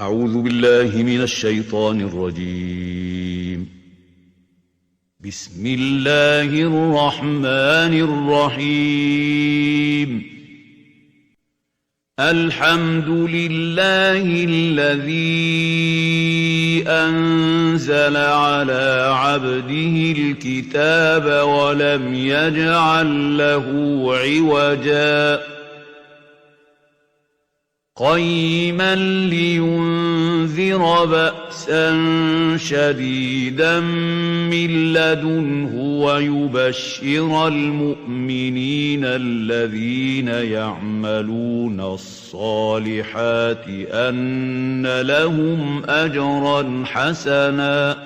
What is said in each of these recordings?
أعوذ بالله من الشيطان الرجيم. بسم الله الرحمن الرحيم. الحمد لله الذي أنزل على عبده الكتاب ولم يجعل له عوجا قيما لينذر بأسا شديدا من لدنه ويبشر المؤمنين الذين يعملون الصالحات أن لهم أجرا حسنا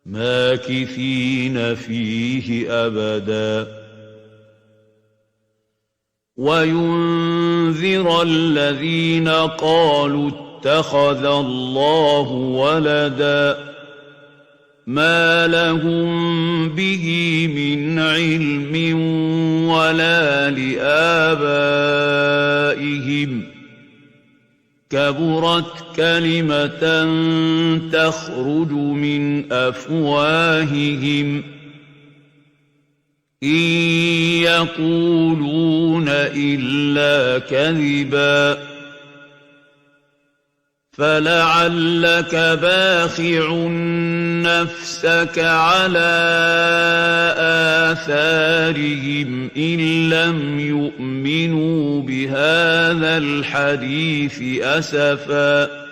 ماكثين فيه أبدا وينذر الذين قالوا اتخذ الله ولدا ما لهم به من علم ولا لآبائهم كبرت كلمة تخرج من أفواههم إن يقولون إلا كذبا فلعلك باخع نفسك على آثارهم إن لم يؤمنوا بهذا الحديث أسفا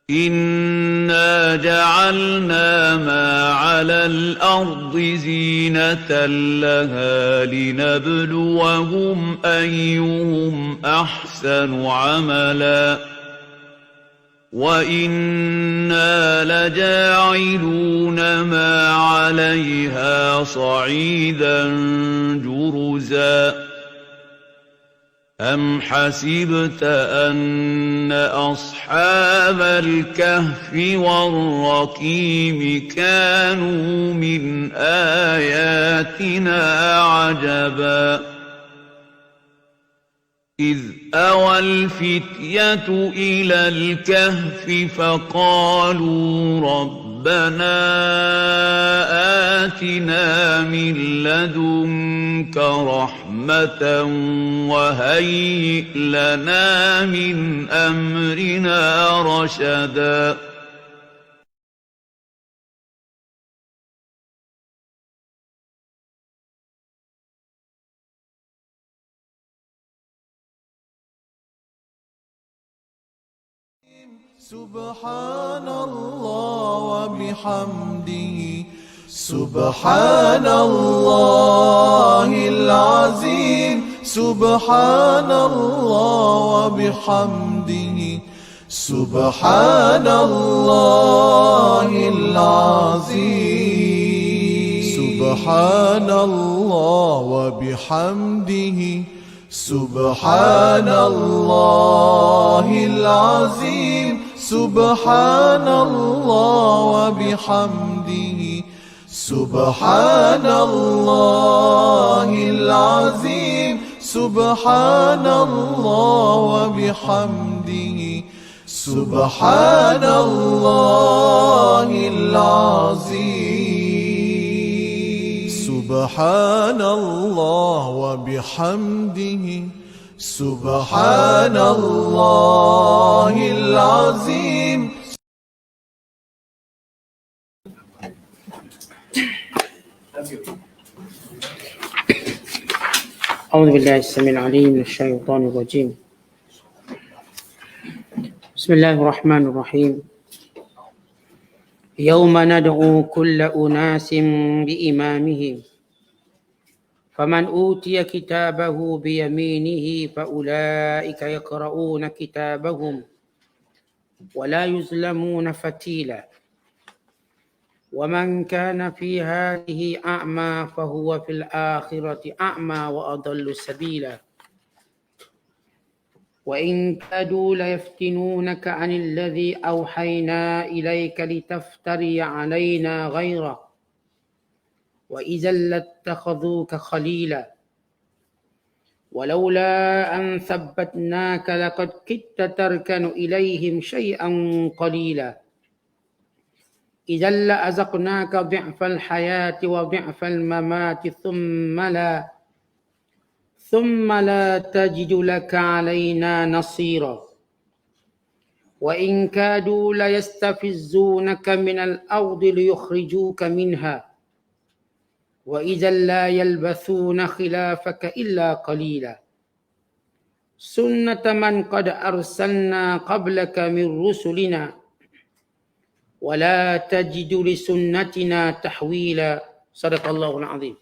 إنا جعلنا ما على الأرض زينة لها لنبلوهم أيهم أحسن عملا وإنا لجاعلون ما عليها صعيدا جرزا أم حسبت أن أصحاب الكهف والرقيم كانوا من آياتنا عجبا إذ أوى الفتية إلى الكهف فقالوا ربنا آتنا من لدنك رحمة وهيئ لنا من أمرنا رشدا سبحان الله وبحمده سبحان الله العظيم سبحان الله وبحمده سبحان الله العظيم سبحان الله وبحمده سبحان الله العظيم سبحان الله وبحمده سبحان الله العظيم سبحان الله وبحمده سبحان الله العظيم سبحان الله وبحمده سبحان الله العظيم. أعوذ بالله السميع العليم من الشيطان الرجيم. بسم الله الرحمن الرحيم. يوم ندعو كل أناس بإمامهم فمن أوتي كتابه بيمينه فأولئك يقرؤون كتابهم ولا يظلمون فتيلا ومن كان في هذه أعمى فهو في الآخرة أعمى وأضل سبيلا وإن كادوا ليفتنونك عن الذي أوحينا إليك لتفتري علينا غيره وإذا لاتخذوك خليلا ولولا أن ثبتناك لقد كدت تركن إليهم شيئا قليلا إذا لأذقناك ضعف الحياة وضعف الممات ثم لا تجد لك علينا نصيرا وإن كادوا ليستفزونك من الأرض ليخرجوك منها وإذا لا يلبثون خلافك إلا قليلا سنة من قد أرسلنا قبلك من رسلنا ولا تجد لسنتنا تحويلا صدق الله العظيم.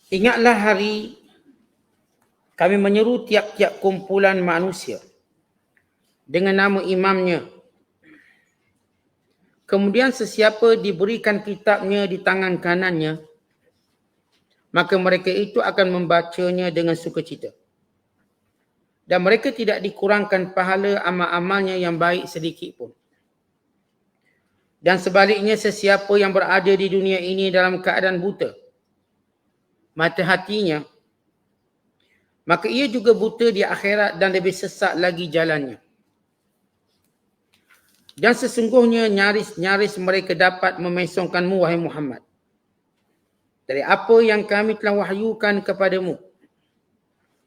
Ingatlah hari kami menyeru tiap-tiap kumpulan manusia dengan nama imamnya. Kemudian sesiapa diberikan kitabnya di tangan kanannya, maka mereka itu akan membacanya dengan sukacita. Dan mereka tidak dikurangkan pahala amal-amalnya yang baik sedikit pun. Dan sebaliknya sesiapa yang berada di dunia ini dalam keadaan buta mata hatinya, maka ia juga buta di akhirat dan lebih sesat lagi jalannya. Dan sesungguhnya nyaris-nyaris mereka dapat memesongkanmu, wahai Muhammad, dari apa yang kami telah wahyukan kepadamu,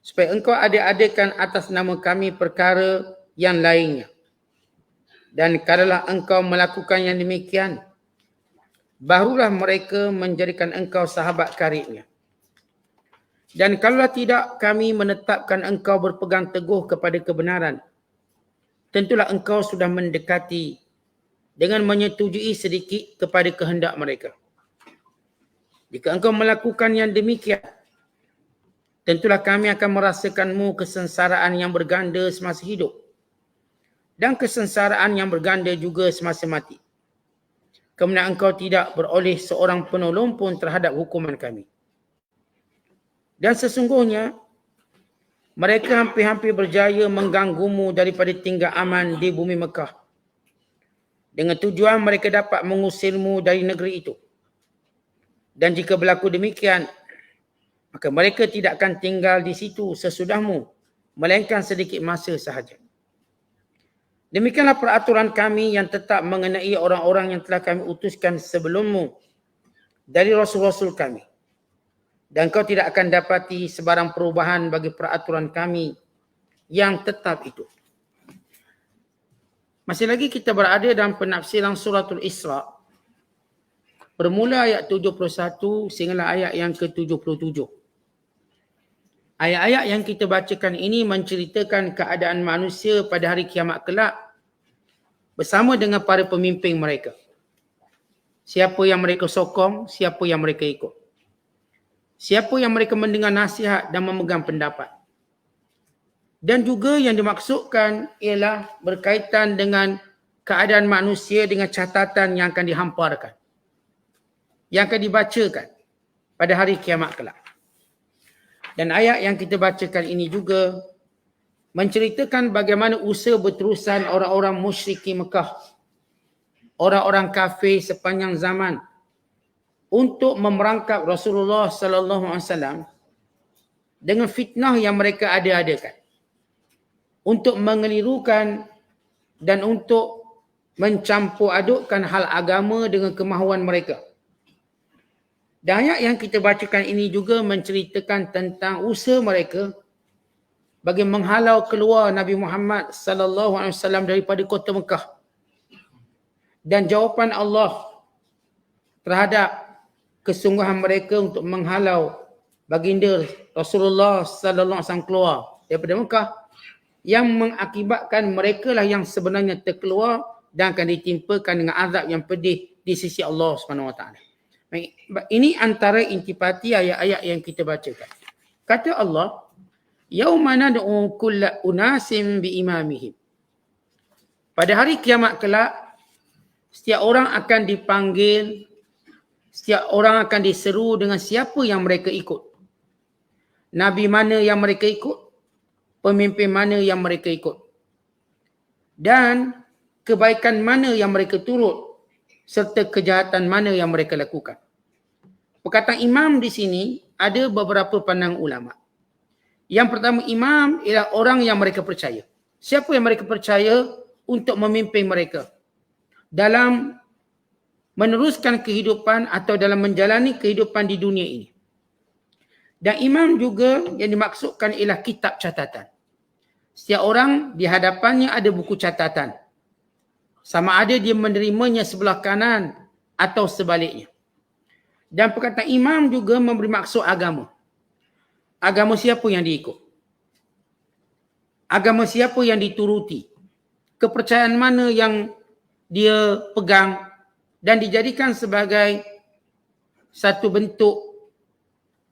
supaya engkau ada-adakan atas nama kami perkara yang lainnya. Dan kalaulah engkau melakukan yang demikian, barulah mereka menjadikan engkau sahabat karibnya. Dan kalaulah tidak, kami menetapkan engkau berpegang teguh kepada kebenaran, tentulah engkau sudah mendekati dengan menyetujui sedikit kepada kehendak mereka. Jika engkau melakukan yang demikian, tentulah kami akan merasakanmu kesengsaraan yang berganda semasa hidup dan kesengsaraan yang berganda juga semasa mati. Kemudian engkau tidak beroleh seorang penolong pun terhadap hukuman kami. Dan sesungguhnya mereka hampir-hampir berjaya mengganggumu daripada tinggal aman di bumi Mekah, dengan tujuan mereka dapat mengusirmu dari negeri itu. Dan jika berlaku demikian, maka mereka tidak akan tinggal di situ sesudahmu, melainkan sedikit masa sahaja. Demikianlah peraturan kami yang tetap mengenai orang-orang yang telah kami utuskan sebelummu dari rasul-rasul kami. Dan kau tidak akan dapati sebarang perubahan bagi peraturan kami yang tetap itu. Masih lagi kita berada dalam penafsiran suratul Isra. Bermula ayat 71 sehinggalah ayat yang ke-77. Ayat-ayat yang kita bacakan ini menceritakan keadaan manusia pada hari kiamat kelak bersama dengan para pemimpin mereka. Siapa yang mereka sokong, siapa yang mereka ikut. Siapa yang mereka mendengar nasihat dan memegang pendapat. Dan juga yang dimaksudkan ialah berkaitan dengan keadaan manusia dengan catatan yang akan dihamparkan, yang akan dibacakan pada hari kiamat kelak. Dan ayat yang kita bacakan ini juga menceritakan bagaimana usaha berterusan orang-orang musyriki Mekah, orang-orang kafir sepanjang zaman, untuk memerangkap Rasulullah sallallahu alaihi wasallam dengan fitnah yang mereka ada-adakan, untuk mengelirukan dan untuk mencampur adukkan hal agama dengan kemahuan mereka. Dan ayat yang kita bacakan ini juga menceritakan tentang usaha mereka bagi menghalau keluar Nabi Muhammad sallallahu alaihi wasallam daripada kota Mekah. Dan jawapan Allah terhadap kesungguhan mereka untuk menghalau baginda Rasulullah sallallahu alaihi wasallam keluar daripada Mekah, yang mengakibatkan mereka lah yang sebenarnya terkeluar dan akan ditimpakan dengan azab yang pedih di sisi Allah Subhanahu Wa Taala. Ini antara intipati ayat-ayat yang kita bacakan. Kata Allah, yauma nad'u kulla unasim biimamihim. Pada hari kiamat kelak, setiap orang akan dipanggil, setiap orang akan diseru dengan siapa yang mereka ikut. Nabi mana yang mereka ikut, pemimpin mana yang mereka ikut, dan kebaikan mana yang mereka turut, serta kejahatan mana yang mereka lakukan. Perkataan imam di sini ada beberapa pandangan ulama. Yang pertama, imam ialah orang yang mereka percaya. Siapa yang mereka percaya untuk memimpin mereka dalam meneruskan kehidupan atau dalam menjalani kehidupan di dunia ini. Dan imam juga yang dimaksudkan ialah kitab catatan. Setiap orang di hadapannya ada buku catatan. Sama ada dia menerimanya sebelah kanan atau sebaliknya. Dan perkataan imam juga memberi maksud agama. Agama siapa yang diikut? Agama siapa yang dituruti? Kepercayaan mana yang dia pegang dan dijadikan sebagai satu bentuk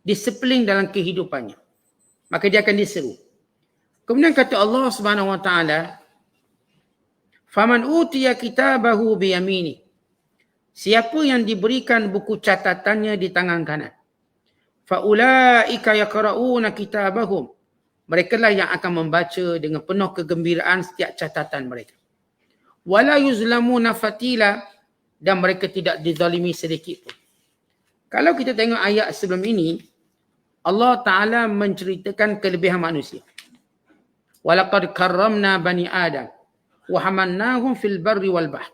disiplin dalam kehidupannya. Maka dia akan diseru. Kemudian kata Allah Subhanahu wa taala, "Faman utiya kitabahu biyamini." Siapa yang diberikan buku catatannya di tangan kanan. Faulaika yaqra'una kitabahum. Mereka lah yang akan membaca dengan penuh kegembiraan setiap catatan mereka. Wala yuzlamuna fatila, dan mereka tidak dizalimi sedikit pun. Kalau kita tengok ayat sebelum ini, Allah Ta'ala menceritakan kelebihan manusia. Walaqad karramna bani Adam wa hamannahum fil barri wal bahr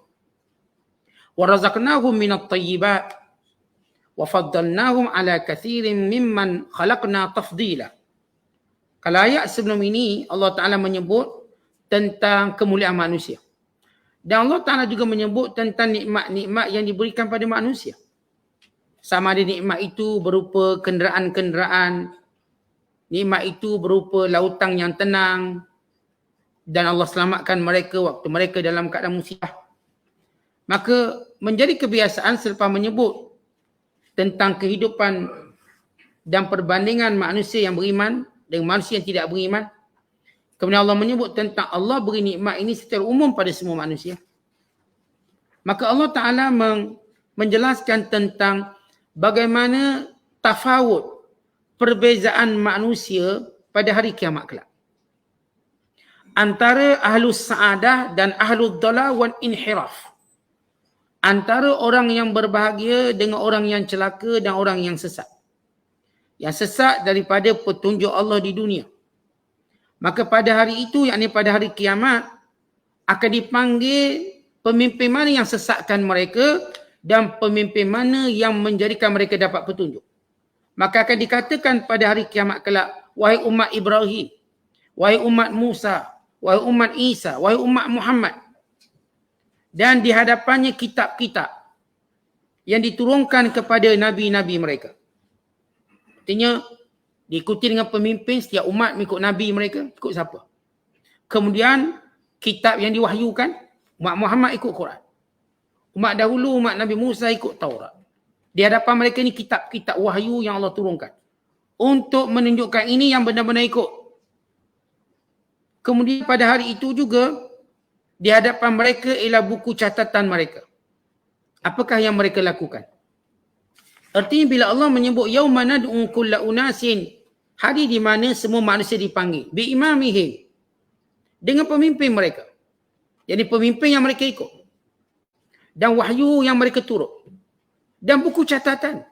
wa razaqnahum minat tayyibat وَفَضَّلْنَاهُمْ عَلَى كَثِيرٍ مِّمَّنْ خَلَقْنَا تَفْضِيلًا. Kalau ayat sebelum ini, Allah Ta'ala menyebut tentang kemuliaan manusia. Dan Allah Ta'ala juga menyebut tentang nikmat-nikmat yang diberikan pada manusia. Sama ada nikmat itu berupa kenderaan-kenderaan, nikmat itu berupa lautan yang tenang, dan Allah selamatkan mereka waktu mereka dalam keadaan musibah. Maka menjadi kebiasaan selepas menyebut tentang kehidupan dan perbandingan manusia yang beriman dengan manusia yang tidak beriman. Kemudian Allah menyebut tentang Allah beri nikmat ini secara umum pada semua manusia. Maka Allah Ta'ala menjelaskan tentang bagaimana tafawut perbezaan manusia pada hari kiamat kelak. Antara ahlus sa'adah dan ahlul dhalal wal inhiraf. Antara orang yang berbahagia dengan orang yang celaka dan orang yang sesat. Yang sesat daripada petunjuk Allah di dunia. Maka pada hari itu, yakni pada hari kiamat, akan dipanggil pemimpin mana yang sesatkan mereka dan pemimpin mana yang menjadikan mereka dapat petunjuk. Maka akan dikatakan pada hari kiamat kelak, wahai umat Ibrahim, wahai umat Musa, wahai umat Isa, wahai umat Muhammad. Dan di hadapannya kitab-kitab yang diturunkan kepada nabi-nabi mereka. Artinya, diikuti dengan pemimpin, setiap umat mengikut nabi mereka, ikut siapa? Kemudian, kitab yang diwahyukan, umat Muhammad ikut Quran. Umat dahulu, umat Nabi Musa ikut Taurat. Di hadapan mereka ni kitab-kitab wahyu yang Allah turunkan. Untuk menunjukkan ini yang benar-benar ikut. Kemudian pada hari itu juga, di hadapan mereka ialah buku catatan mereka. Apakah yang mereka lakukan? Artinya bila Allah menyebut yauma nad'u kulla unasin, hari di mana semua manusia dipanggil bi imamihim, dengan pemimpin mereka. Jadi pemimpin yang mereka ikut. Dan wahyu yang mereka turut. Dan buku catatan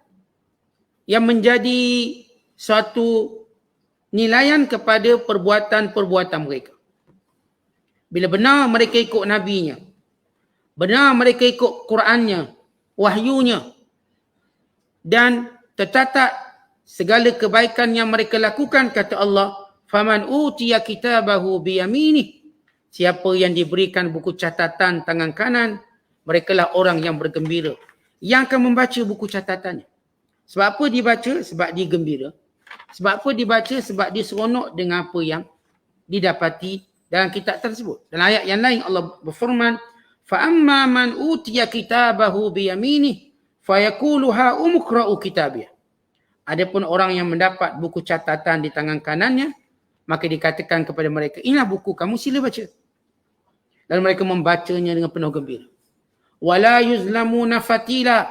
yang menjadi suatu nilaian kepada perbuatan-perbuatan mereka. Bila benar mereka ikut nabinya, benar mereka ikut Qurannya, wahyunya, dan tercatat segala kebaikan yang mereka lakukan, kata Allah, faman utiya kitabahu biyaminih, siapa yang diberikan buku catatan tangan kanan, merekalah orang yang bergembira, yang akan membaca buku catatannya. Sebab apa dibaca? Sebab dia gembira. Sebab apa dibaca? Sebab dia seronok dengan apa yang didapati dalam kitab tersebut. Dalam ayat yang lain Allah berfirman, fa amma man utiya kitabahu biyaminih fayaqulu ha umqra'u kitabiyah. Adapun orang yang mendapat buku catatan di tangan kanannya, maka dikatakan kepada mereka, inilah buku kamu, sila baca. Dan mereka membacanya dengan penuh gembira. Wala yuzlamuna fatila,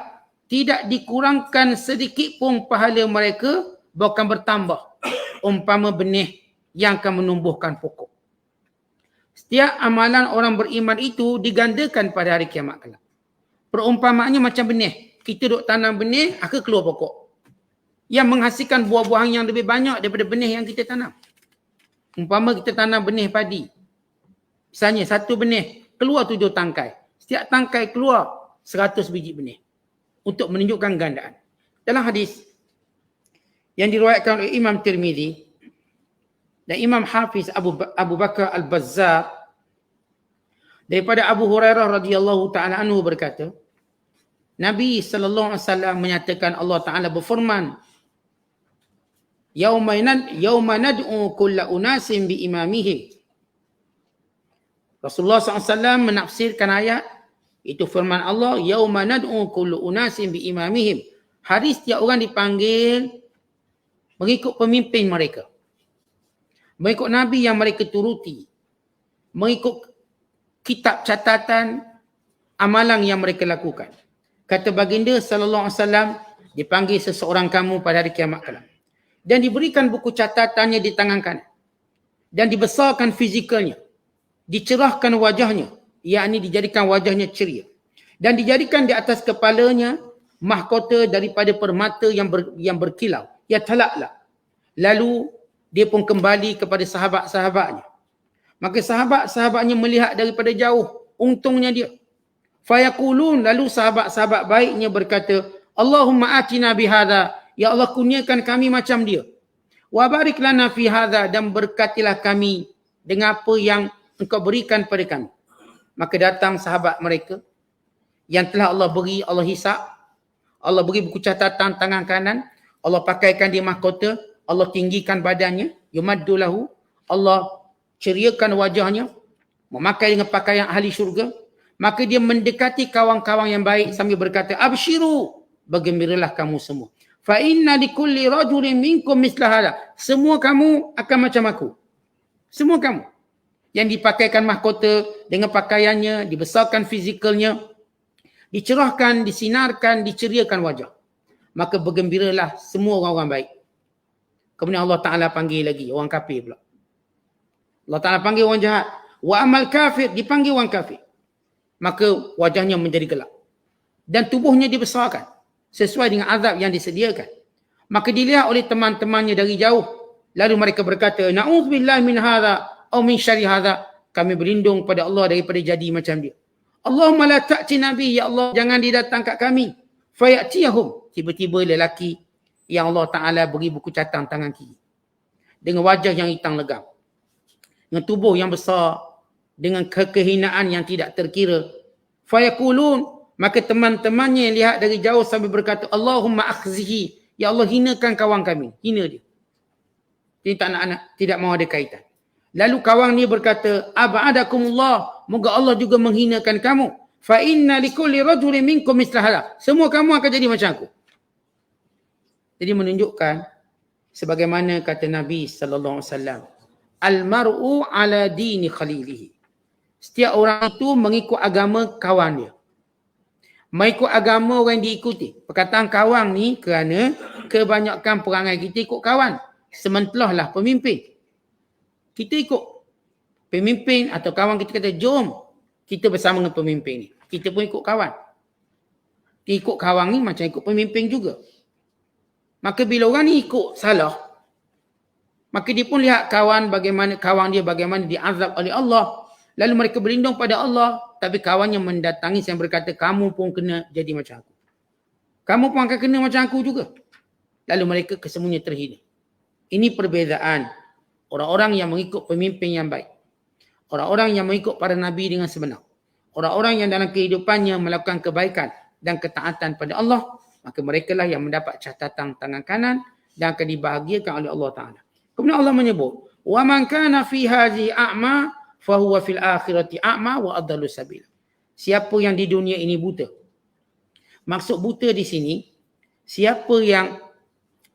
tidak dikurangkan sedikit pun pahala mereka, bahkan bertambah umpama benih yang akan menumbuhkan pokok. Setiap amalan orang beriman itu digandakan pada hari kiamat kelak. Perumpamaannya macam benih. Kita duk tanam benih, akan keluar pokok. Yang menghasilkan buah-buahan yang lebih banyak daripada benih yang kita tanam. Umpama kita tanam benih padi. Misalnya satu benih, keluar 7 tangkai. Setiap tangkai keluar 100 biji benih. Untuk menunjukkan gandaan. Dalam hadis yang diriwayatkan oleh Imam Tirmizi dan Imam Hafiz Abu Bakar Al-Bazzar daripada Abu Hurairah radhiyallahu taala anhu berkata, Nabi sallallahu alaihi wasallam menyatakan Allah Taala berfirman, Yauma nad'u kulla unasin bi imamihim. Rasulullah SAW menafsirkan ayat itu firman Allah, Yauma nad'u kullu unasin bi imamihim. Hari setiap orang dipanggil mengikut pemimpin mereka. Mengikut Nabi yang mereka turuti. Mengikut kitab catatan amalan yang mereka lakukan. Kata baginda sallallahu alaihi wasallam, dipanggil seseorang kamu pada hari kiamat kelak. Dan diberikan buku catatannya di tangan kanan. Dan dibesarkan fizikalnya. Dicerahkan wajahnya. Yakni dijadikan wajahnya ceria. Dan dijadikan di atas kepalanya mahkota daripada permata yang berkilau. Ya talaklah. Lalu dia pun kembali kepada sahabat-sahabatnya. Maka sahabat-sahabatnya melihat daripada jauh. Untungnya dia. Fayaqulun, lalu sahabat-sahabat baiknya berkata, Allahumma atina bihadha. Ya Allah, kurniakan kami macam dia. Wa barik lana fi hadha, dan berkatilah kami dengan apa yang engkau berikan pada kami. Maka datang sahabat mereka yang telah Allah beri, Allah hisap. Allah beri buku catatan tangan kanan. Allah pakaikan dia mahkota. Allah tinggikan badannya. Yumaddu lahu. Allah ceriakan wajahnya. Memakai dengan pakaian ahli syurga. Maka dia mendekati kawan-kawan yang baik sambil berkata, Abshiru, bergembiralah kamu semua. Fa inna likulli rajulin minkum misla hada. Semua kamu akan macam aku. Semua kamu. Yang dipakaikan mahkota dengan pakaiannya, dibesarkan fizikalnya, dicerahkan, disinarkan, diceriakan wajah. Maka bergembiralah semua orang-orang baik. Kemudian Allah Ta'ala panggil lagi orang kafir pula. Allah Ta'ala panggil orang jahat. Wa amal kafir, dipanggil orang kafir. Maka wajahnya menjadi gelap. Dan tubuhnya dibesarkan. Sesuai dengan azab yang disediakan. Maka dilihat oleh teman-temannya dari jauh. Lalu mereka berkata, Na'udzubillah min hadha, atau min syari hadha. Kami berlindung pada Allah daripada jadi macam dia. Allahumma la ta'ti nabi, ya Allah, jangan didatang kat kami. Fayatiyahum. Tiba-tiba lelaki yang Allah Ta'ala beri buku catatan tangan kiri. Dengan wajah yang hitam legam. Dengan tubuh yang besar. Dengan kehinaan yang tidak terkira. Fayaqulun. Maka teman-temannya yang lihat dari jauh sambil berkata, Allahumma akhzihi. Ya Allah, hinakan kawan kami. Hina dia. Dia tak nak, tidak mahu ada kaitan. Lalu kawan ni berkata, Aba'adakumullah. Moga Allah juga menghinakan kamu. Fa inna likulli rajulin minkum misla hadha. Semua kamu akan jadi macam aku. Jadi menunjukkan sebagaimana kata Nabi sallallahu alaihi wasallam, al-mar'u ala dini khalilihi. Setiap orang itu mengikut agama kawan dia. Mengikut agama orang yang diikuti. Perkataan kawan ni kerana kebanyakan perangai kita ikut kawan. Sementelahlah pemimpin. Kita ikut pemimpin atau kawan kita kata, jom kita bersama dengan pemimpin ni. Kita pun ikut kawan. Ikut kawan ni macam ikut pemimpin juga. Maka bila orang ni ikut salah, maka dia pun lihat kawan dia bagaimana diazab oleh Allah. Lalu mereka berlindung pada Allah. Tapi kawannya mendatangi yang berkata, kamu pun kena jadi macam aku. Kamu pun akan kena macam aku juga. Lalu mereka kesemuanya terhina. Ini perbezaan orang-orang yang mengikut pemimpin yang baik. Orang-orang yang mengikut para Nabi dengan sebenar. Orang-orang yang dalam kehidupannya melakukan kebaikan dan ketaatan pada Allah. Maka mereka lah yang mendapat catatan tangan kanan dan akan dibahagiakan oleh Allah Ta'ala. Kemudian Allah menyebut, وَمَنْ كَانَ فِي هَذِهِ أَعْمَى fahuwa fil akhirati a'ma wa adallu sabila. Siapa yang di dunia ini buta. Maksud buta di sini, siapa yang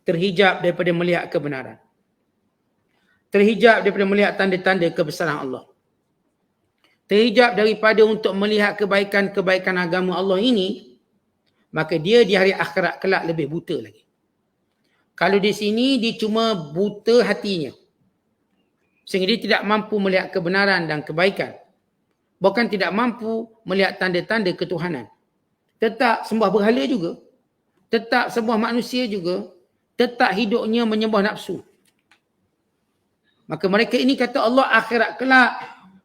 terhijab daripada melihat kebenaran. Terhijab daripada melihat tanda-tanda kebesaran Allah. Terhijab daripada untuk melihat kebaikan-kebaikan agama Allah ini, maka dia di hari akhirat kelak lebih buta lagi. Kalau di sini dia cuma buta hatinya. Sehingga dia tidak mampu melihat kebenaran dan kebaikan. Bukan tidak mampu melihat tanda-tanda ketuhanan. tetap sembah berhala juga, tetap sembah manusia juga, tetap hidupnya menyembah nafsu. Maka mereka ini kata Allah akhirat kelak,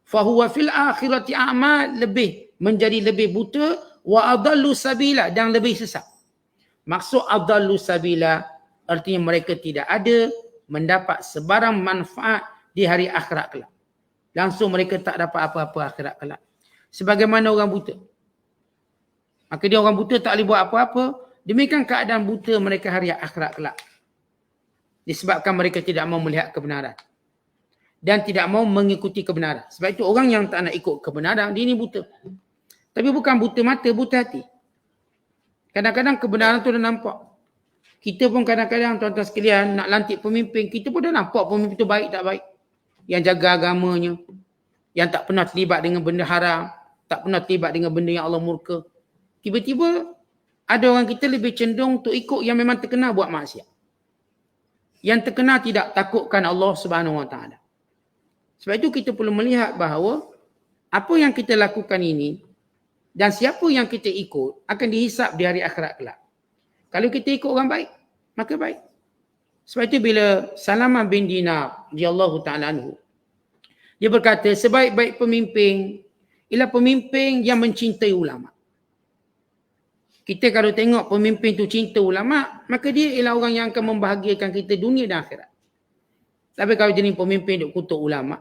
fahuwa fil akhirati a'ma, menjadi lebih buta, wa adallu sabila, dan lebih sesat. Maksud adallu sabila artinya mereka tidak ada mendapat sebarang manfaat di hari akhirat kelak. Langsung mereka tak dapat apa-apa akhirat kelak. Sebagaimana orang buta. Maka dia orang buta tak boleh buat apa-apa. Demikian keadaan buta mereka hari akhirat kelak. Disebabkan mereka tidak mau melihat kebenaran. Dan tidak mau mengikuti kebenaran. Sebab itu orang yang tak nak ikut kebenaran, dia ni buta. Tapi bukan buta mata, buta hati. Kadang-kadang kebenaran tu dah nampak. Kita pun kadang-kadang tuan-tuan sekalian nak lantik pemimpin, kita pun dah nampak pemimpin tu baik tak baik. Yang jaga agamanya, yang tak pernah terlibat dengan benda haram, tak pernah terlibat dengan benda yang Allah murka. Tiba-tiba ada orang kita lebih cenderung untuk ikut yang memang terkenal buat maksiat. Yang terkenal tidak takutkan Allah Subhanahu Wa Taala. Sebab itu kita perlu melihat bahawa apa yang kita lakukan ini dan siapa yang kita ikut akan dihisap di hari akhirat kelak. Kalau kita ikut orang baik, maka baik. Sebab itu bila Salamah bin Dinar radhiyallahu ta'ala anhu, dia berkata sebaik-baik pemimpin ialah pemimpin yang mencintai ulama. Kita kalau tengok pemimpin tu cinta ulama, maka dia ialah orang yang akan membahagiakan kita dunia dan akhirat. Tapi kalau jenis pemimpin duk kutuk ulama,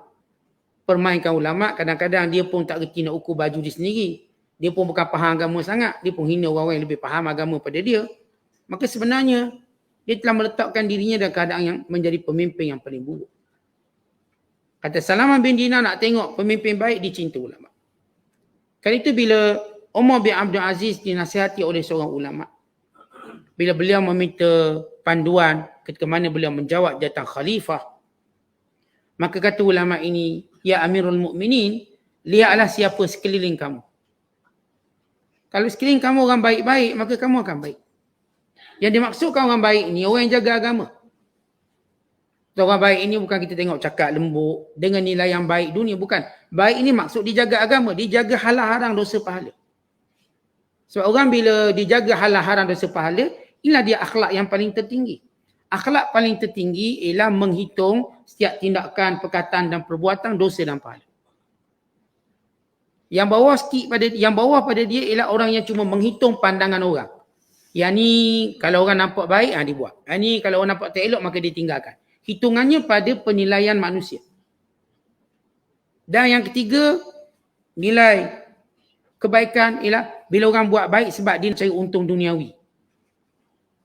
permainkan ulama, kadang-kadang dia pun tak reti nak ukur baju dia sendiri. Dia pun bukan faham agama sangat, dia pun hina orang-orang yang lebih faham agama pada dia. Maka sebenarnya dia telah meletakkan dirinya dalam keadaan yang menjadi pemimpin yang paling buruk. Kata Salamah bin Dinar nak tengok pemimpin baik, dicinta ulama. Kali itu bila Umar bin Abdul Aziz dinasihati oleh seorang ulama, bila beliau meminta panduan ketika mana beliau menjawab datang khalifah, maka kata ulama ini, ya Amirul Mukminin, lihatlah siapa sekeliling kamu. Kalau sekeliling kamu orang baik-baik, maka kamu akan baik. Yang dimaksudkan orang baik ni, orang yang jaga agama. Orang baik ini bukan kita tengok cakap lembut dengan nilai yang baik dunia, bukan. Baik ini maksud dijaga agama, dijaga halang-harang dosa pahala. Sebab orang bila dijaga halang-harang dosa pahala, inilah dia akhlak yang paling tertinggi. Akhlak paling tertinggi ialah menghitung setiap tindakan, perkataan dan perbuatan dosa dan pahala. Yang bawah sikit pada dia ialah orang yang cuma menghitung pandangan orang. Yang ni kalau orang nampak baik, dia buat. Yang ni kalau orang nampak tak elok, maka dia tinggalkan. Hitungannya pada penilaian manusia. Dan yang ketiga, nilai kebaikan ialah bila orang buat baik sebab dia cari untung duniawi.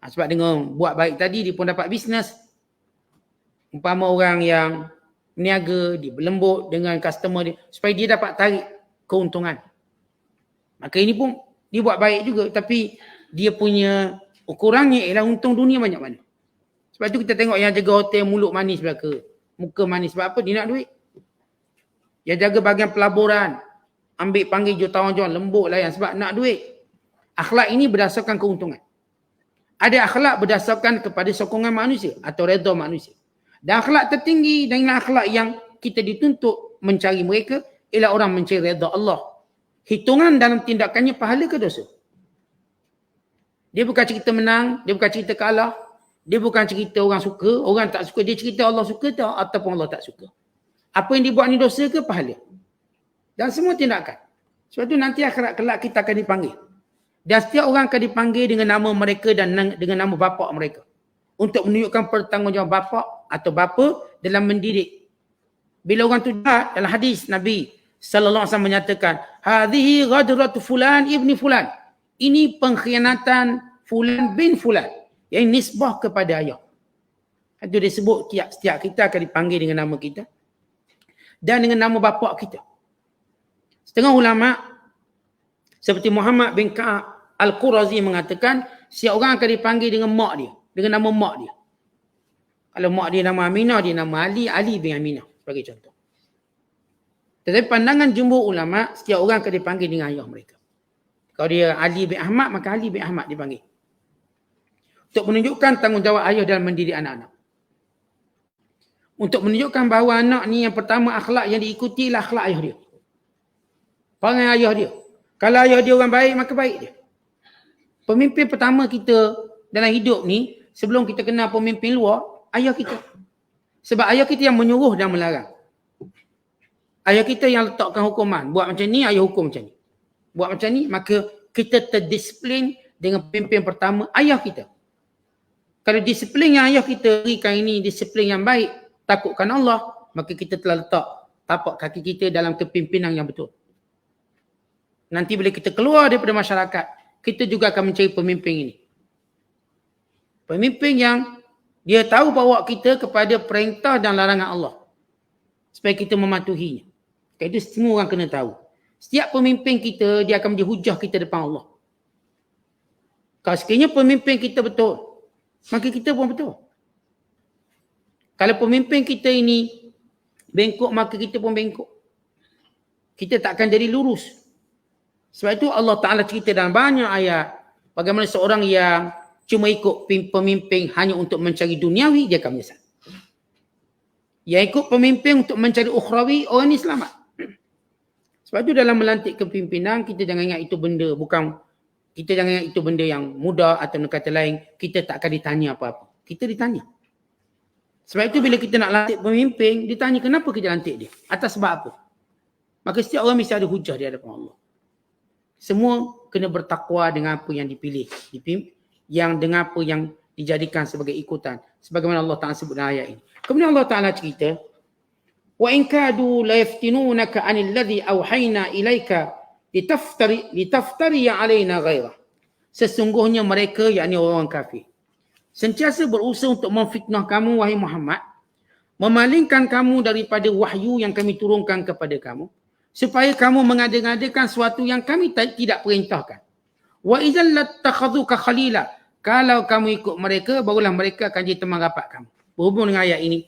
Sebab dengan buat baik tadi, dia pun dapat bisnes. Umpama orang yang meniaga, dia berlembut dengan customer dia, supaya dia dapat tarik keuntungan. Maka ini pun dia buat baik juga, tapi dia punya ukurannya ialah untung dunia banyak mana. Sebab tu kita tengok yang jaga hotel mulut manis belaka, muka manis. Sebab apa? Dia nak duit. Yang jaga bahagian pelaburan, ambil panggil jutawan-jutawan, lembut layan sebab nak duit. Akhlak ini berdasarkan keuntungan. Ada akhlak berdasarkan kepada sokongan manusia atau redha manusia. Dan akhlak tertinggi dan akhlak yang kita dituntut mencari mereka ialah orang mencari redha Allah. Hitungan dalam tindakannya pahala ke dosa? Dia bukan cerita menang, dia bukan cerita kalah, dia bukan cerita orang suka, orang tak suka, dia cerita Allah suka tak ataupun Allah tak suka. Apa yang dibuat ni dosa ke pahala? Dan semua tindakan. Sebab tu nanti akhirat kelak kita akan dipanggil. Dan setiap orang akan dipanggil dengan nama mereka dan dengan nama bapa mereka. Untuk menunjukkan pertanggungjawaban bapa atau bapa dalam mendidik. Bila orang tu jahat, dalam hadis Nabi sallallahu alaihi wasallam menyatakan, hadhihi ghadratu fulan ibni fulan. Ini pengkhianatan fulan bin fulan. Yang nisbah kepada ayah. Itu disebut setiap kita akan dipanggil dengan nama kita. Dan dengan nama bapa kita. Setengah ulama seperti Muhammad bin Ka'ab Al-Qurazi mengatakan setiap orang akan dipanggil dengan mak dia, dengan nama mak dia. Kalau mak dia nama Aminah, dia nama Ali, Ali bin Aminah sebagai contoh. Tetapi pandangan jumhur ulama, setiap orang akan dipanggil dengan ayah mereka. Kalau dia Ali bin Ahmad, maka Ali bin Ahmad dipanggil. Untuk menunjukkan tanggungjawab ayah dalam mendidik anak-anak. Untuk menunjukkan bahawa anak ni yang pertama akhlak yang diikuti ialah akhlak ayah dia. Perangai ayah dia. Kalau ayah dia orang baik, maka baik dia. Pemimpin pertama kita dalam hidup ni, sebelum kita kenal pemimpin luar, ayah kita. Sebab ayah kita yang menyuruh dan melarang. Ayah kita yang letakkan hukuman. Buat macam ni, ayah hukum macam ni. Buat macam ni, maka kita terdisiplin dengan pemimpin pertama, ayah kita. Kalau disiplin yang ayah kita berikan ini disiplin yang baik, takutkan Allah, maka kita telah letak tapak kaki kita dalam kepimpinan yang betul. Nanti bila kita keluar daripada masyarakat, kita juga akan mencari pemimpin ini. Pemimpin yang dia tahu bawa kita kepada perintah dan larangan Allah. Supaya kita mematuhinya. Itu semua orang kena tahu. Setiap pemimpin kita, dia akan menjadi hujah kita depan Allah. Kalau sekiranya pemimpin kita betul, maka kita pun betul. Kalau pemimpin kita ini bengkok, maka kita pun bengkok. Kita tak akan jadi lurus. Sebab itu Allah Ta'ala cerita dalam banyak ayat, bagaimana seorang yang cuma ikut pemimpin hanya untuk mencari duniawi, dia akan menyesal. Yang ikut pemimpin untuk mencari ukhrawi, orang ini selamat. Sebab itu dalam melantik kepimpinan, kita jangan ingat itu benda, kita jangan ingat itu benda yang mudah atau kata lain, kita tak akan ditanya apa-apa. Kita ditanya. Sebab itu bila kita nak lantik pemimpin, ditanya kenapa kita lantik dia? Atas sebab apa? Maka setiap orang mesti ada hujah di hadapan Allah. Semua kena bertakwa dengan apa yang dipilih, yang dengan apa yang dijadikan sebagai ikutan. Sebagaimana Allah Ta'ala sebut dalam ayat ini. Kemudian Allah Ta'ala cerita, wa in kadu la yaftinunaka 'anil ladzi awhayna ilaika litaftari 'alaina ghairah. Sesungguhnya mereka, yakni orang kafir, sentiasa berusaha untuk memfitnah kamu wahai Muhammad, memalingkan kamu daripada wahyu yang kami turunkan kepada kamu, supaya kamu mengada-ngadakan sesuatu yang kami tidak perintahkan. Wa idzal lattakhadhuka khalila. Kalau kamu ikut mereka, barulah mereka akan jadi teman rapat kamu. Berhubung dengan ayat ini,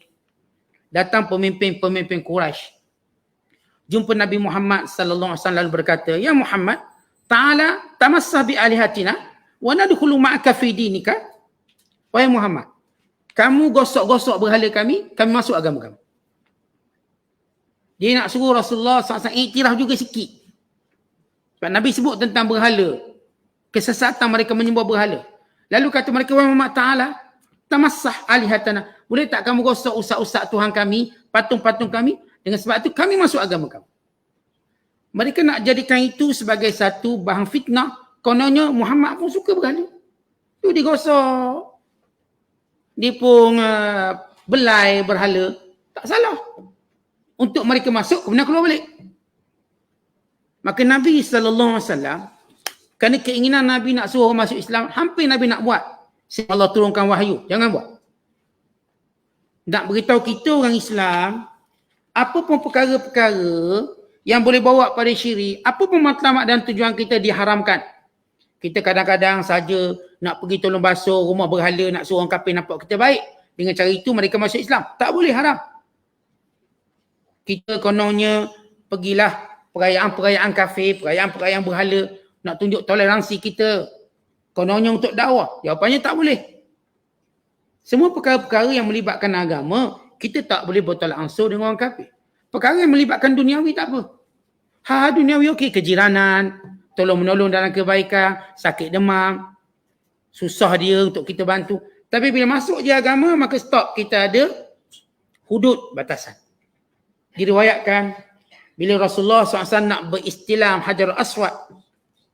datang pemimpin Quraisy jumpa Nabi Muhammad sallallahu alaihi wasallam berkata, "Ya Muhammad, ta'ala tamassah bi alihatina wa nadkhulu ma'aka fi dinika." Wahai Muhammad, kamu gosok-gosok berhala kami masuk agama kamu. Dia nak suruh Rasulullah SAW iktiraf juga sikit. Sebab Nabi sebut tentang berhala, kesesatan mereka menyembah berhala. Lalu kata mereka, "Wahai Muhammad, ta'ala tamassah alihatana." Boleh tak kamu gosok usap-usap Tuhan kami, patung-patung kami? Dengan sebab itu kami masuk agama kamu. Mereka nak jadikan itu sebagai satu bahan fitnah. Kononnya Muhammad pun suka berhala. Itu digosok. Dia pun belai berhala. Tak salah. Untuk mereka masuk, kemudian keluar balik. Maka Nabi SAW, kerana keinginan Nabi nak suruh orang masuk Islam, hampir Nabi nak buat. Sehingga Allah turunkan wahyu. Jangan buat. Nak beritahu kita orang Islam, apa pun perkara-perkara yang boleh bawa pada syirik, apa pun matlamat dan tujuan kita diharamkan. Kita kadang-kadang saja nak pergi tolong basuh rumah berhala, nak suruh orang kafir nampak kita baik. Dengan cara itu mereka masuk Islam. Tak boleh, haram. Kita kononnya pergilah perayaan-perayaan kafir, perayaan-perayaan berhala, nak tunjuk toleransi kita. Kononnya untuk dakwah. Jawapannya tak boleh. Semua perkara-perkara yang melibatkan agama, kita tak boleh bertolak ansur dengan orang kafir. Perkara yang melibatkan duniawi tak apa. Hal duniawi okey, kejiranan, tolong-menolong dalam kebaikan, sakit demam, susah dia untuk kita bantu. Tapi bila masuk je agama, maka stop, kita ada hudud, batasan. Diriwayatkan bila Rasulullah SAW nak beristilam Hajarul Aswad,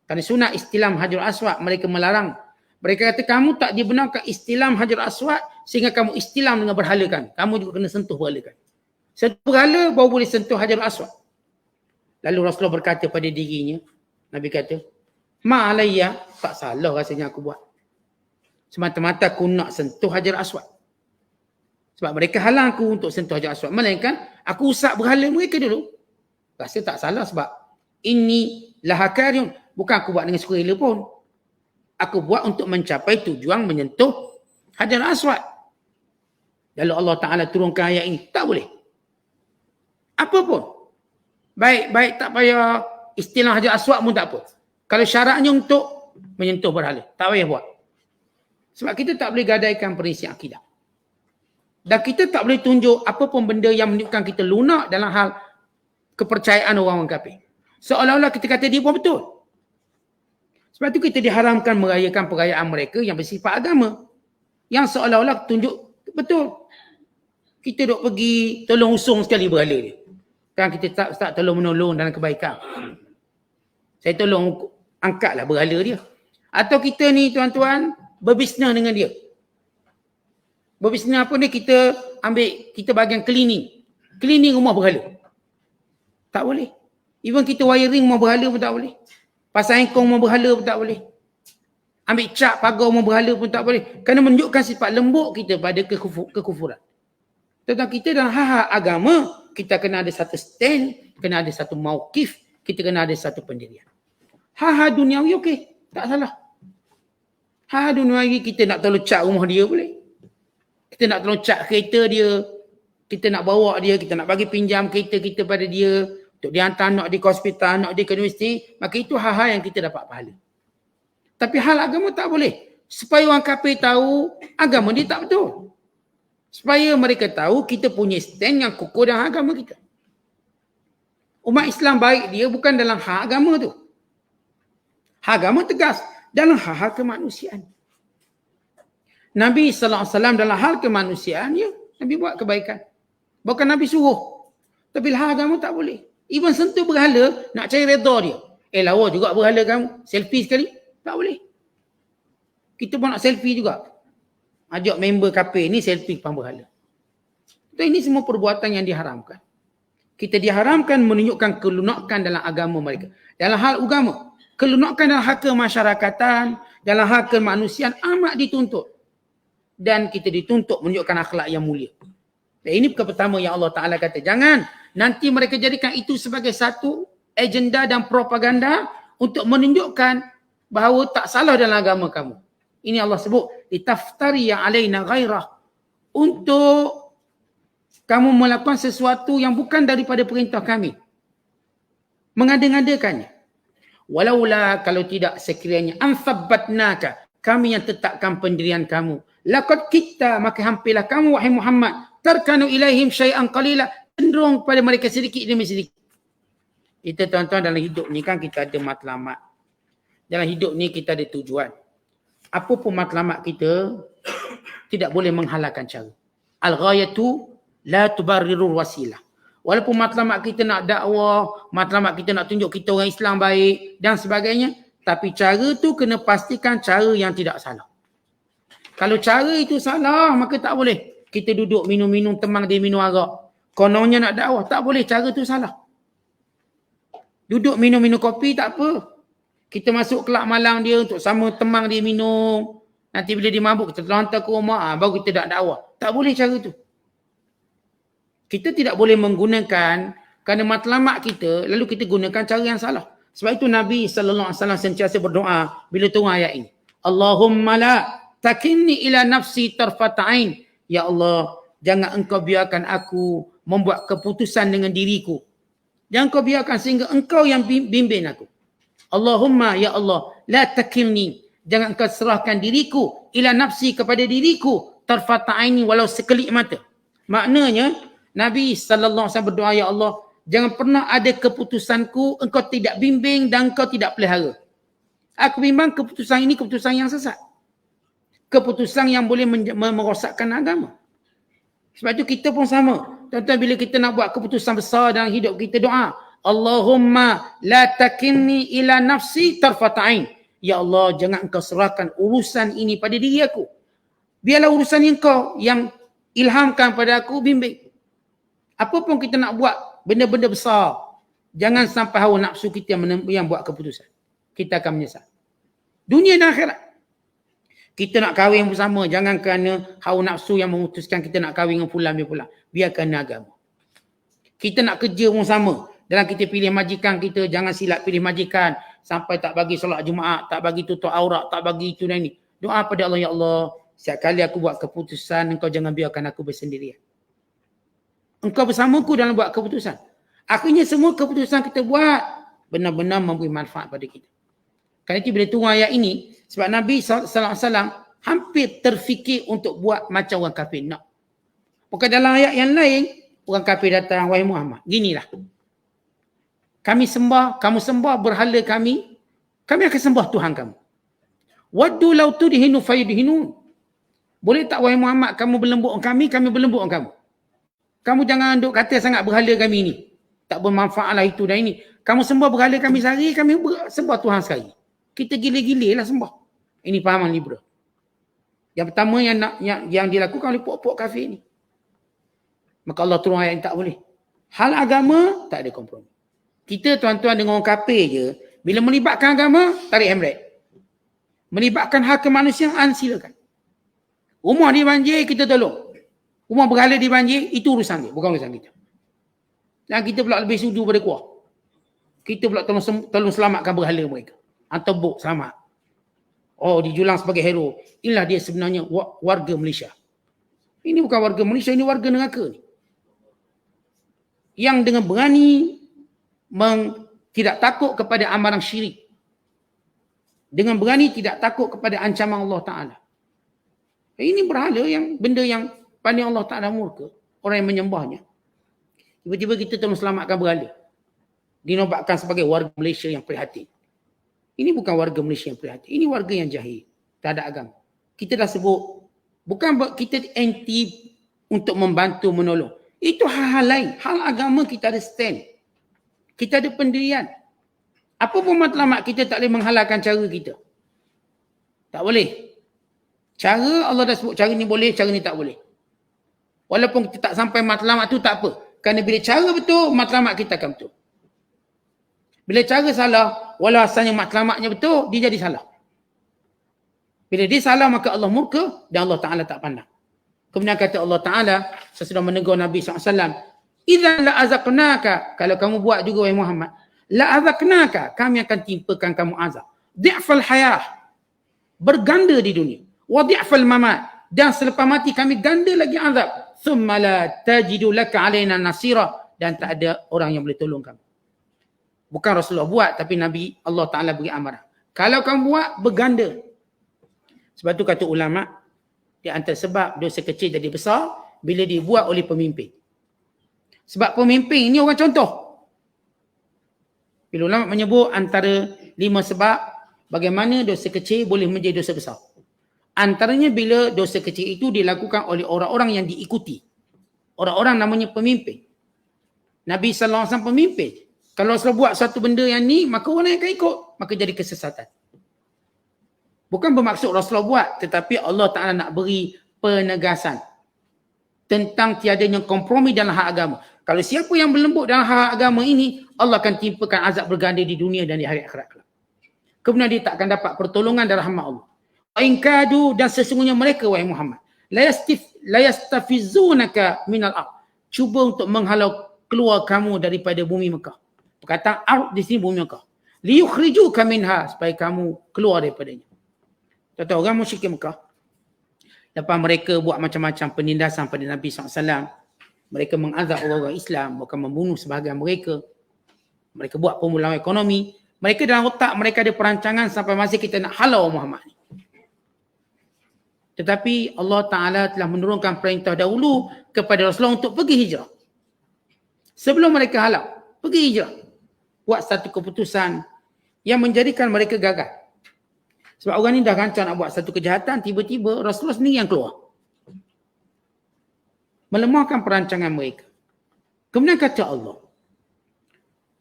kerana sunat istilam Hajarul Aswad, mereka melarang. Mereka kata kamu tak dibenarkan istilam Hajarul Aswad sehingga kamu istilam dengan berhala kan. Kamu juga kena sentuh berhala kan. Sentuh berhala baru boleh sentuh Hajarul Aswad. Lalu Rasulullah berkata pada dirinya, Nabi kata, "Ma alayya, tak salah rasanya aku buat. Semata-mata aku nak sentuh Hajarul Aswad. Sebab mereka halang aku untuk sentuh Hajarul Aswad. Melainkan aku usap berhala mereka dulu. Rasa tak salah sebab ini lahakariun. Bukan aku buat dengan sukarela pun. Aku buat untuk mencapai tujuan menyentuh Hajarul Aswad." Lalu Allah Ta'ala turunkan ayat ini. Tak boleh. Apa pun. Baik tak payah istilah Hajarul Aswad pun tak apa. Kalau syaratnya untuk menyentuh berhala, tak payah buat. Sebab kita tak boleh gadaikan prinsip akidah. Dan kita tak boleh tunjuk apa pun benda yang menunjukkan kita lunak dalam hal kepercayaan orang-orang kafir. Seolah-olah kita kata dia pun betul. Sebab tu kita diharamkan merayakan perayaan mereka yang bersifat agama. Yang seolah-olah tunjuk betul. Kita duk pergi tolong usung sekali berhala dia. Kan kita tak tolong menolong dalam kebaikan. Saya tolong angkatlah berhala dia. Atau kita ni tuan-tuan berbisnes dengan dia. Berbisnes apa ni, kita ambil, kita bahagian cleaning. Cleaning rumah berhala. Tak boleh. Even kita wiring rumah berhala pun tak boleh. Pasang engkong rumah berhala pun tak boleh. Ambil cat pagar rumah berhala pun tak boleh. Kerana menunjukkan sifat lembut kita pada kekufuran. Tentang kita dalam hal-hal agama, kita kena ada satu stand, kena ada satu mauqif, kita kena ada satu pendirian. Hal-hal duniawi okey, tak salah. Hal-hal duniawi kita nak tolong cat rumah dia boleh. Kita nak tolong cat kereta dia, kita nak bawa dia, kita nak bagi pinjam kereta kita pada dia, untuk dia hantar nak di hospital, nak di ke universiti, maka itu hal-hal yang kita dapat pahala. Tapi hal agama tak boleh. Supaya orang kafir tahu agama dia tak betul. Supaya mereka tahu kita punya stand yang kukuh dalam agama kita. Umat Islam baik dia bukan dalam hak agama tu. Hak agama tegas dalam hal-hal kemanusiaan. Nabi SAW dalam hal kemanusiaan, ya, Nabi buat kebaikan. Bukan Nabi suruh. Tapi hal agama tak boleh. Even sentuh berhala, nak cari redha dia. Lawa juga berhala kamu. Selfie sekali. Tak boleh. Kita pun nak selfie juga. Ajak member kafir ni selfie depan berhala. Ini semua perbuatan yang diharamkan. Kita diharamkan menunjukkan kelunakan dalam agama mereka. Dalam hal agama, kelunakan dalam hak kemasyarakatan, dalam hak kemanusiaan amat dituntut. Dan kita dituntut menunjukkan akhlak yang mulia. Dan ini pertama yang Allah Ta'ala kata, jangan nanti mereka jadikan itu sebagai satu agenda dan propaganda untuk menunjukkan bahawa tak salah dalam agama kamu. Ini Allah sebut, litaftari yang alaina ghairah, untuk kamu melakukan sesuatu yang bukan daripada perintah kami. Mengada-ngadakannya. Walaula, kalau tidak sekiranya, anthabbatnaka, kami yang tetapkan pendirian kamu. Laqad kita, maka hampirlah kamu wahai Muhammad, tarkanu ilaihim syai'an qalila, cenderung pada mereka sedikit demi sedikit. Kita tuan-tuan dalam hidup ni kan kita ada matlamat. Dalam hidup ni kita ada tujuan. Apa pun matlamat kita, tidak boleh menghalalkan cara. Al-ghayatu la tubarrirul wasilah. Walaupun matlamat kita nak dakwah, matlamat kita nak tunjuk kita orang Islam baik dan sebagainya, tapi cara tu kena pastikan cara yang tidak salah. Kalau cara itu salah, maka tak boleh. Kita duduk minum-minum temang dia minum arak. Kononnya nak dakwah, tak boleh, cara tu salah. Duduk minum-minum kopi tak apa. Kita masuk kelab malam dia untuk sama temang dia minum. Nanti bila dia mabuk, kita hantar ke rumah, baru kita nak dakwah. Tak boleh cara tu. Kita tidak boleh menggunakan kerana matlamat kita, lalu kita gunakan cara yang salah. Sebab itu Nabi SAW sentiasa berdoa bila turun ayat ini. Allahumma la takinni ila nafsi tarfata'ain. Ya Allah, jangan engkau biarkan aku membuat keputusan dengan diriku. Jangan kau biarkan sehingga engkau yang bimbing aku. Allahumma, ya Allah, la takilni, jangan engkau serahkan diriku ila nafsi, kepada diriku, tarfata aini, walau sekelip mata. Maknanya Nabi SAW berdoa, ya Allah, jangan pernah ada keputusanku engkau tidak bimbing dan engkau tidak pelihara. Aku bimbang keputusan ini keputusan yang sesat. Keputusan yang boleh merosakkan agama. Sebab itu kita pun sama. Tuan-tuan, bila kita nak buat keputusan besar dalam hidup kita, doa, Allahumma la takinni ila nafsi tarfata'ain. Ya Allah, jangan engkau serahkan urusan ini pada diri aku. Biarlah urusan engkau yang ilhamkan pada aku, bimbing. Apa pun kita nak buat, benda-benda besar, jangan sampai hawa nafsu kita yang buat keputusan. Kita akan menyesal. Dunia dan akhirat. Kita nak kahwin bersama, jangan kerana hawa nafsu yang memutuskan kita nak kahwin dengan fulan bin fulan. Biar kerana agama. Kita nak kerja pun sama. Dalam kita pilih majikan kita, jangan silap pilih majikan sampai tak bagi solat Jumaat, tak bagi tutup aurat, tak bagi itu dan ini. Doa pada Allah, ya Allah, setiap kali aku buat keputusan, engkau jangan biarkan aku bersendirian. Engkau bersamaku dalam buat keputusan. Akhirnya semua keputusan kita buat benar-benar memberi manfaat pada kita. Kerana itu bila turun ayat ini, sebab Nabi SAW hampir terfikir untuk buat macam orang kafir. Nak. Bukan dalam ayat yang lain, orang kafir datang, wahai Muhammad, ginilah. Kamu sembah berhala kami Kami akan sembah Tuhan kamu. Waddu law tudhinu fayudhinun. Boleh tak wahai Muhammad, kamu berlembut dengan kami berlembut dengan kamu. Kamu jangan duk kata sangat berhala kami ni. Tak bermanfaat lah itu dan ini. Kamu sembah berhala kami sehari, kami sembah Tuhan sekali. Kita gila-gila lah sembah. Ini fahaman liberal. Yang pertama yang dilakukan oleh puak-puak kafir ni. Maka Allah turun ayat yang tak boleh. Hal agama, tak ada kompromi. Kita tuan-tuan dengan orang kafir je, bila melibatkan agama, tarik handbrake. Melibatkan hak kemanusiaan, silakan. Rumah dia banjir, kita tolong. Rumah berhala dia banjir, itu urusan dia, bukan urusan kita. Dan kita pula lebih sudu pada kuah. Kita pula tolong selamatkan berhala mereka. Hantar buk, selamat. Oh, dijulang sebagai hero. Inilah dia sebenarnya warga Malaysia. Ini bukan warga Malaysia, ini warga neraka ni. Yang dengan berani tidak takut kepada amaran syirik. Dengan berani tidak takut kepada ancaman Allah Ta'ala. Ini berhala yang benda yang pandai Allah Ta'ala murka. Orang yang menyembahnya. Tiba-tiba kita tolong selamatkan berhala. Dinobatkan sebagai warga Malaysia yang prihatin. Ini bukan warga Malaysia yang prihatin. Ini warga yang jahil. Tak ada agama. Kita dah sebut. Bukan kita anti untuk membantu menolong. Itu hal-hal lain. Hal agama kita ada stand. Kita ada pendirian. Apa pun matlamat kita tak boleh menghalalkan cara kita. Tak boleh. Cara Allah dah sebut cara ni boleh, cara ni tak boleh. Walaupun kita tak sampai matlamat tu tak apa. Kerana bila cara betul, matlamat kita akan betul. Bila cara salah, walau asalnya matlamatnya betul, dia jadi salah. Bila dia salah, maka Allah murka dan Allah Ta'ala tak pandang. Kemudian kata Allah Ta'ala, sesudah menegur Nabi SAW, "Idza la'azaqnaka," kalau kamu buat juga wahai Muhammad, "la'azaqnaka," kami akan timpakan kamu azab. "Di'fal hayah," berganda di dunia. "Wa di'fal mamat," dan selepas mati kami ganda lagi azab. "Thumma la tajidu laka 'alaina nasira," dan tak ada orang yang boleh tolong kamu. Bukan Rasulullah buat, tapi Nabi Allah Ta'ala beri amaran. Kalau kamu buat, berganda. Sebab tu kata ulama, di antara sebab dosa kecil jadi besar, bila dibuat oleh pemimpin. Sebab pemimpin ini orang contoh. Bila ulama menyebut antara 5 sebab bagaimana dosa kecil boleh menjadi dosa besar. Antaranya bila dosa kecil itu dilakukan oleh orang-orang yang diikuti. Orang-orang namanya pemimpin. Nabi SAW pemimpin. Kalau Rasulullah buat satu benda yang ni, maka orang yang akan ikut. Maka jadi kesesatan. Bukan bermaksud Rasulullah buat, tetapi Allah Ta'ala nak beri penegasan. Tentang tiadanya kompromi dalam hak agama. Kalau siapa yang berlembut dalam hak agama ini, Allah akan timpakan azab berganda di dunia dan di hari akhirat. Kemudian dia tak akan dapat pertolongan dari rahmat Allah. Wa'in dan sesungguhnya mereka, wahai Muhammad, la yastafizunaka minal ard. Cuba untuk menghalau keluar kamu daripada bumi Mekah. Perkataan ard di sini bumi Mekah. Liyukhrijuka minha, supaya kamu keluar daripadanya. Tahu orang musyrik Mekah, lepas mereka buat macam-macam penindasan pada Nabi SAW, mereka mengazab orang-orang Islam, bukan membunuh sebahagian mereka. Mereka buat pemulangan ekonomi. Mereka dalam otak mereka ada perancangan sampai masa kita nak halau Muhammad ni. Tetapi Allah Ta'ala telah menurunkan perintah dahulu kepada Rasulullah untuk pergi hijrah. Sebelum mereka halau, pergi hijrah. Buat satu keputusan yang menjadikan mereka gagal. Sebab orang ni dah rancang nak buat satu kejahatan, tiba-tiba Rasulullah sendiri yang keluar. Melemahkan perancangan mereka. Kemudian kata Allah,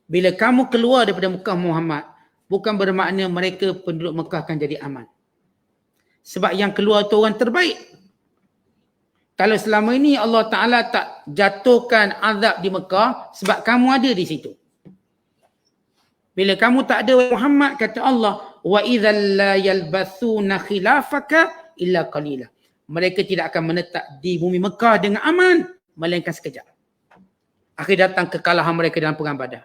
bila kamu keluar daripada Mekah Muhammad, bukan bermakna mereka penduduk Mekah akan jadi aman. Sebab yang keluar tu orang terbaik. Kalau selama ini Allah Ta'ala tak jatuhkan azab di Mekah, sebab kamu ada di situ. Bila kamu tak ada Muhammad, kata Allah, wa idzal la yalbathuna khilafaka illa qalila. Mereka tidak akan menetap di bumi Mekah dengan aman, melainkan sekejap. Akhir datang kekalahan mereka dalam perang Badar.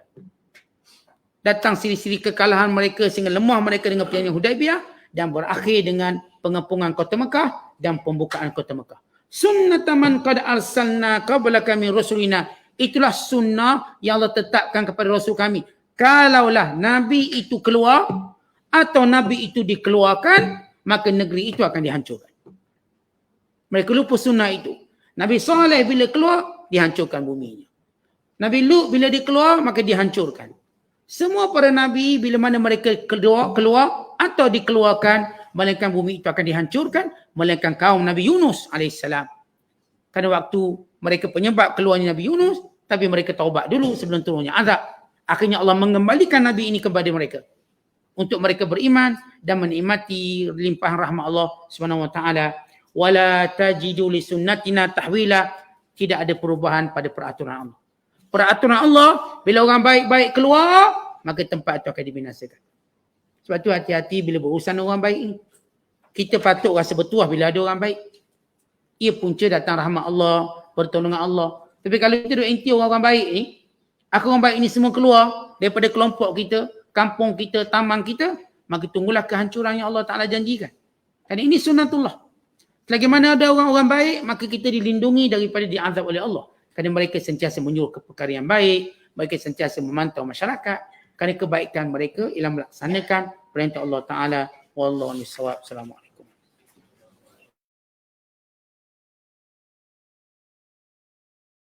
Datang siri-siri kekalahan mereka sehingga lemah mereka dengan perjanjian Hudaibiyah dan berakhir dengan pengepungan kota Mekah dan pembukaan kota Mekah. Sunnataman qad arsalna qablaka min rusulina. Itulah sunnah yang Allah tetapkan kepada Rasul kami. Kalaulah Nabi itu keluar atau Nabi itu dikeluarkan, maka negeri itu akan dihancurkan. Mereka lupa sunnah itu. Nabi Saleh bila keluar, dihancurkan buminya. Nabi Lut bila dia keluar, maka dihancurkan. Semua para nabi bila mana mereka keluar atau dikeluarkan, melainkan bumi itu akan dihancurkan, melainkan kaum Nabi Yunus alaihissalam. Karena waktu mereka penyebab keluarnya Nabi Yunus, tapi mereka taubat dulu sebelum turunnya azab. Akhirnya Allah mengembalikan Nabi ini kepada mereka untuk mereka beriman dan menikmati limpahan rahmat Allah Subhanahu wa taala. Wala tajidu li sunnatina tahwila, tidak ada perubahan pada peraturan Allah. Peraturan Allah bila orang baik-baik keluar, maka tempat itu akan dibinasakan. Sebab tu hati-hati bila berurusan orang baik ni. Kita patut rasa bertuah bila ada orang baik. Ia punca datang rahmat Allah, pertolongan Allah. Tapi kalau kita duduk inti orang baik ni, orang baik ni semua keluar daripada kelompok kita, kampung kita, taman kita, maka tunggulah kehancuran yang Allah Ta'ala janjikan. Dan ini sunnatullah. Selagi mana ada orang-orang baik, maka kita dilindungi daripada diazab oleh Allah. Kerana mereka sentiasa menyuruh ke perkara yang baik, mereka sentiasa memantau masyarakat, kerana kebaikan mereka ialah melaksanakan perintah Allah Ta'ala. Wallahu a'lam. Assalamualaikum.